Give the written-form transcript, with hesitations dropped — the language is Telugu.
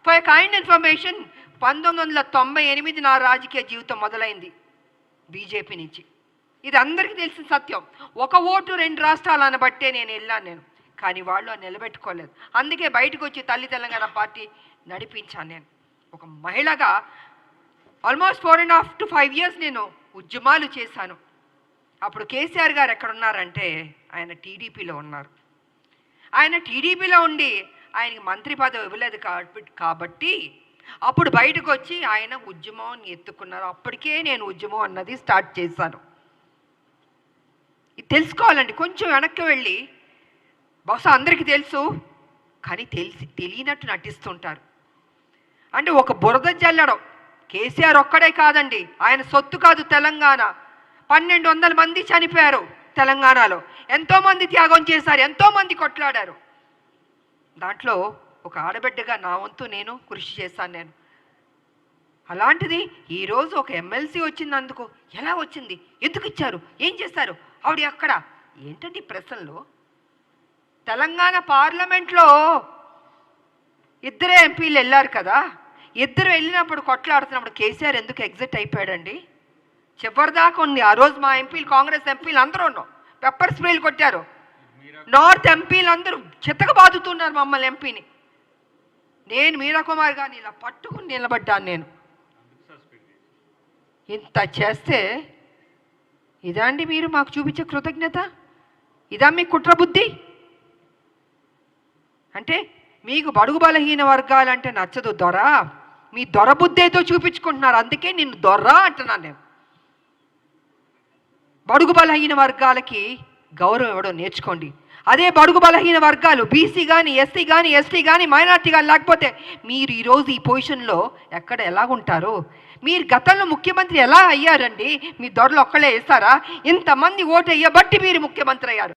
ఫర్ కైండ్ ఇన్ఫర్మేషన్ 1998 నా రాజకీయ జీవితం మొదలైంది బీజేపీ నుంచి. ఇది అందరికీ తెలిసిన సత్యం. ఒక ఓటు 2 రాష్ట్రాలు అనబట్టే నేను వెళ్ళాను. కానీ వాళ్ళు నిలబెట్టుకోలేదు. అందుకే బయటకు వచ్చి తల్లి తెలంగాణ పార్టీ నడిపించాను. నేను ఒక మహిళగా ఆల్మోస్ట్ 4.5 to 5 years నేను ఉద్యమాలు చేశాను. అప్పుడు కేసీఆర్ గారు ఎక్కడున్నారంటే ఆయన టీడీపీలో ఉన్నారు. ఆయన టీడీపీలో ఉండి ఆయనకి మంత్రి పదవి ఇవ్వలేదు కాబట్టి అప్పుడు బయటకు వచ్చి ఆయన ఉద్యమం ఎత్తుకున్నారు. అప్పటికే నేను ఉద్యమం అన్నది స్టార్ట్ చేశాను. ఇది తెలుసుకోవాలండి. కొంచెం వెనక్కి వెళ్ళి, బహుశా అందరికీ తెలుసు కానీ తెలియనట్టు నటిస్తుంటారు. అంటే ఒక బురద జల్లడం కేసీఆర్ ఒక్కడే కాదండి, ఆయన సొత్తు కాదు. తెలంగాణ 1200 మంది చనిపోయారు. తెలంగాణలో ఎంతోమంది త్యాగం చేశారు, ఎంతోమంది కొట్లాడారు. దాంట్లో ఒక ఆడబిడ్డగా నా వంతు నేను కృషి చేశాను. నేను అలాంటిది ఈరోజు ఒక ఎమ్మెల్సీ వచ్చినందుకు ఎలా వచ్చింది, ఎందుకు ఇచ్చారు, ఏం చేశారు, ఆవిడ ఎక్కడ ఏంటంటే ప్రశ్నలో. తెలంగాణ పార్లమెంట్లో 2 ఎంపీలు వెళ్ళారు కదా, 2 వెళ్ళినప్పుడు కొట్లాడుతున్నప్పుడు కేసీఆర్ ఎందుకు ఎగ్జిట్ అయిపోయాడండి? చివరిదాకా ఉంది. ఆ రోజు మా ఎంపీలు, కాంగ్రెస్ ఎంపీలు అందరూ ఉన్నాం, పెప్పర్ స్ప్రేలు కొట్టారు. నార్త్ ఎంపీలు అందరూ చితక బాదుతున్నారు మమ్మల్ని ఎంపీని. నేను మీరా కుమార్ గారిని ఇలా పట్టుకుని నిలబడ్డాను. నేను ఇంత చేస్తే ఇదా అండి మీరు మాకు చూపించే కృతజ్ఞత? ఇదా మీ కుట్ర బుద్ధి? అంటే మీకు బడుగు బలహీన వర్గాలంటే నచ్చదు దొర, మీ దొర బుద్ధేతో చూపించుకుంటున్నారు. అందుకే నిన్ను దొర అంటున్నాను నేను. బడుగు బలహీన వర్గాలకి గౌరవం ఇవ్వడం నేర్చుకోండి. అదే బడుగు బలహీన వర్గాలు బీసీ కానీ, ఎస్సీ కానీ, ఎస్టీ కానీ, మైనార్టీ కానీ లేకపోతే మీరు ఈరోజు ఈ పొజిషన్లో ఎక్కడ ఎలాగుంటారు? మీరు గతంలో ముఖ్యమంత్రి ఎలా అయ్యారండి? మీ దొరలు ఒక్కళ్ళే వేస్తారా? ఇంతమంది ఓటు వేయబట్టి మీరు ముఖ్యమంత్రి అయ్యారు.